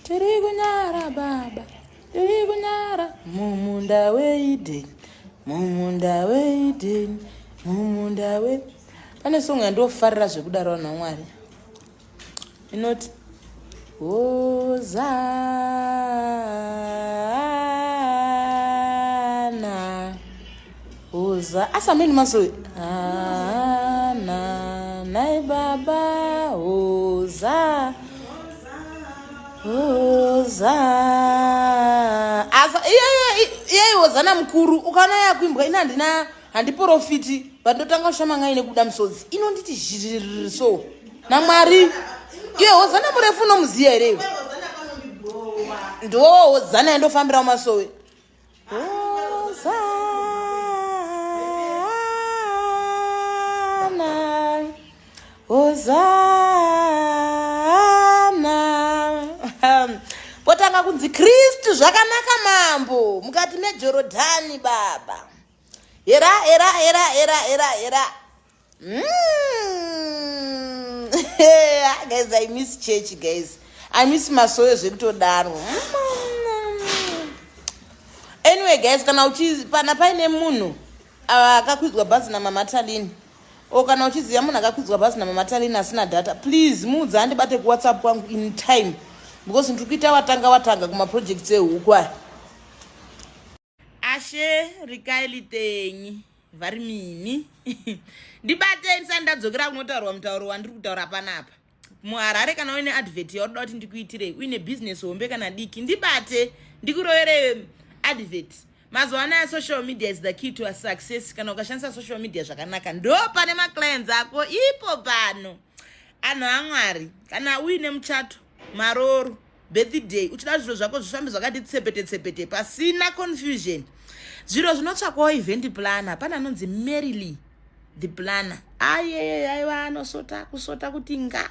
tiri kunyara baba, tiri kunyara mumunda weideni, mumunda weideni, mumunda we. Pane song yandofarira zvekudaro na Mwari. Inoti Hosana, Hosa. Asameni Masowe. Ana, nai baba, Hosa. Hosa. Asa, iye Hosana mkuru. Ukana ya kuimbwa ina ndina handiprofiti. Vandotanga kushama ngai nekuda musodzi. Inonditi zhiriso. Na Mwari. Iye Hosana murefu nomuziya ere. Ndo Hosana yandofambira Masowe. Hosana. Potanga kunzi Kristu zvakanaka mambo mukati meJorodhani baba. Era. Guys, I miss church, guys. I miss Masowe zvekutodaro. Anyway, guys, kana uchipana paine munhu akakwizwa bhazi namamatalini. Kana uchiziva munhu akakwizwa bhazi namamatalini asina data, please muudza andibate kuWhatsApp kwangu in time. Because ndikuita watanga kuma projects ehuku aya. Ashe rikailitenyi vari mimi. Ndibate ndadzokera kunotaurwa mutauro wandiri kutaura panapa. Muharare kana uine advert yaoda kuti ndikuitire, uine business hombe kana diki, ndibate ndikurovere advert. Mazuva anaya social media is the key to a success. Kana ukashandisa social media zvakanaka ndo pane maclients ako ipo pano. Anhu aMwari, kana uine muchato, maroro, birthday, uchida zviro zvako zvifambe zvakati tsepete pasina confusion. Zviro zvinotsvakwawo event planner, pana anonzi Merrily the planner. Aiwa anosota kusota kuti nga.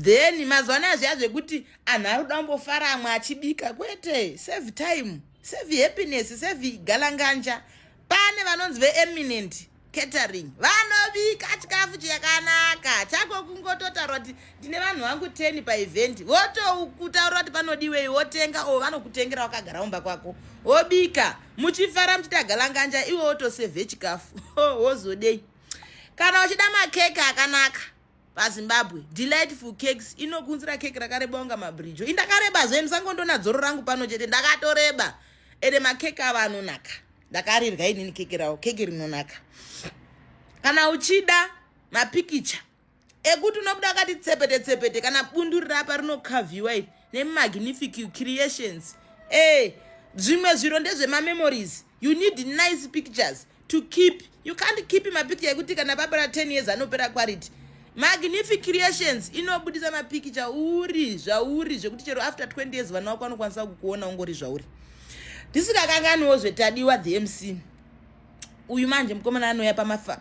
Then mazuva anaya zviya zvekuti anhu ari kuda kumbofara amwe achibika kwete, save time, save happiness, save galanganja. Pane vanonzi ve-eminent catering, vanobika chikafu chakanaka. Chako kungototaura kuti ndine vanhu vangu 10 paevent, votokutaura kuti panodiwei, wotenga vanokutengera wakagara mumba kwako, wobika muchifara muchita galanganja, iwe wotosevhe chikafu. Wozodei. Kana uchida makeke akanaka paZimbabwe, Delightful Cakes inokunzira keke rakareba unga Mabrijo. Indakareba zve musangondona dzoro rangu pano chete, ndakatoreba. Ede makeke ava anonaka. Ndakarirya inini keke rawo, keke rinonaka. Kana uchida mapikicha ekuti unobuda akati tsepete kana bunduri rapa rinokavhiwa iri neMagnific Creations. Zvimwe zviro ndezvemamemories. You need nice pictures to keep. You can't keep mapicture ekuti kana papera 10 years anopera quality. Magnific Creations inobudisa mapikicha uri zvauri zvekuti chero after 20 years vanhu vako vanokwanisa kukuona ungori zvauri. Ndisingakanganiwo zvetadiwa the MC. Uyu manje mukomana anouya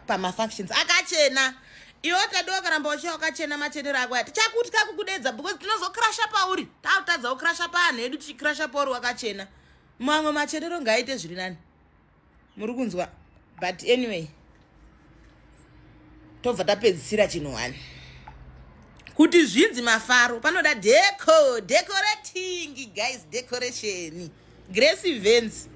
pamafunctions akachena. Iwo tadiwa karamba uchiya wakachena machenero ako ati chakuti kakukudedza because tinozokrasha pauri. Tautadza ukrasha paanhu edu tichikrasha pauri wakachena. Mamwe machenero ngaite zviri nani. Muri kunzwa? But anyway, tobva tapedzisira chinhu wani. Kuti zvinzi mafaro panoda decorating, guys, decoration. Grace events.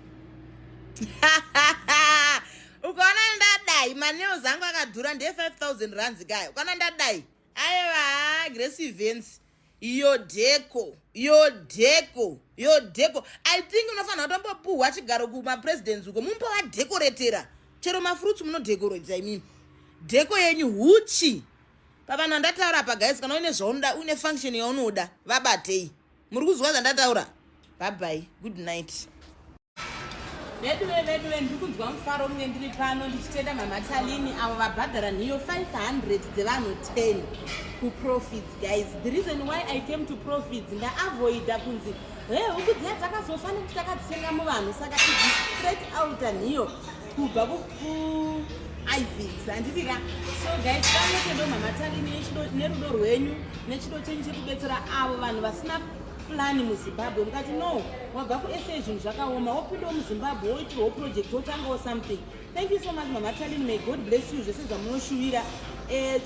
Ukaona ndadai maneo zangu akadhura nde 5,000 rands gayo. Ukaona ndadai. Aiwa, Grace events. Yo deco. I think unofana utombopuhwa chigaro kuma presidents uko mumpa wa decoratera. Chero mafruits muno decorate, I mean. Deco yenyu huchi. Papa ndataura pa guys, kana une zvonda une function yaunoda vabatei. Muri kuzwa zvandataura? Bye bye. Good night. Vedwe ndikuzwa mufaro mune ndiri pano ndichitenda mamatalini avo vabhadhara niyo 500 dzevanhu 10 kuprofits, guys. The reason why I came to profits ndaavoida kunzi huku dziya dzakazofanira kuti takadzitenga muvanhu, saka idzi straight out niyo kubva kuIVs handitika. So guys, pano mamatalini nerudo rwenyu nechido chenyu chekudetsera avo vanhu vasina plani muZimbabwe. Mukati no wabva kuSA zvinhu zvakaoma, wopindawo muZimbabwe woitirwo project wotangawo something. Thank you so much mama Talini, may God bless you zvese zvamunoshuvira.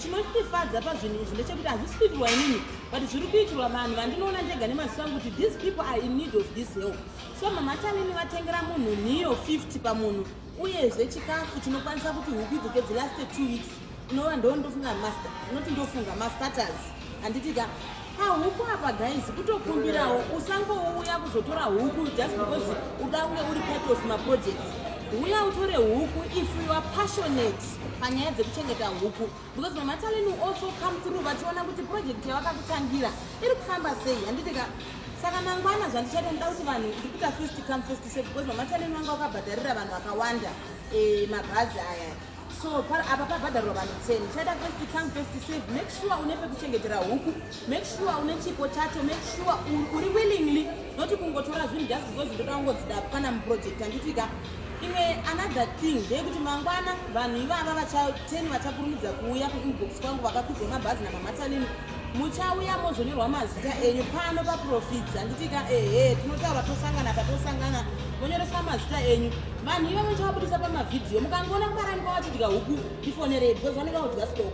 chinotifadza pazvinhu izvi ndechekuti hazvisi kuitirwa inini but zviri kuitirwa vanhu vandinoona ndega nemaziso angu kuti these people are in need of this help. So mamatanini vatengera munhu niyo 50 pamunhu uyezve chikafu chinokwanisa kuti huku idzoke dzilaste 2 weeks. Unova ndondofunga master unoti ndofunga masters handitika huku apa guys kutokumbirawo usangouya kuzotora huku just because uda kunge uri part of maprojects. Uya utore huku if you are passionate panyaya dzekuchengeta huku because mamataleni also come through vachiona kuti project yavakakutangira iri kufamba sei handitika. Saka mangwana zvandichada nda kuti vanhu ndikuita first come first serve because mamataleni vanga vakabhadharira vanhu vakawanda mabhazi aya. So apa pabhadharwa vanhu 10 chada first come first serve. Make sure une pekuchengetera huku, make sure une chipo chacho, make sure uri willingly not kungotora zvinhu just because ndoda kungodzida pana muproject handitika. Another thing ndeyekuti mangwana vanhu ivava vacha10 vachakurumidza kuuya kuinbox kwangu vakakwidza mabhazi namamataleni muchauya mozonyorwa mazita enyu pano paprofits handitika tinotaura tosangana monyoreswa mazita enyu. Vanhu iva muchavabudisa pamavhidhiyo mukangoona kumarani kwavachidyika huku ndifonerei because vanenge vaudya stoko.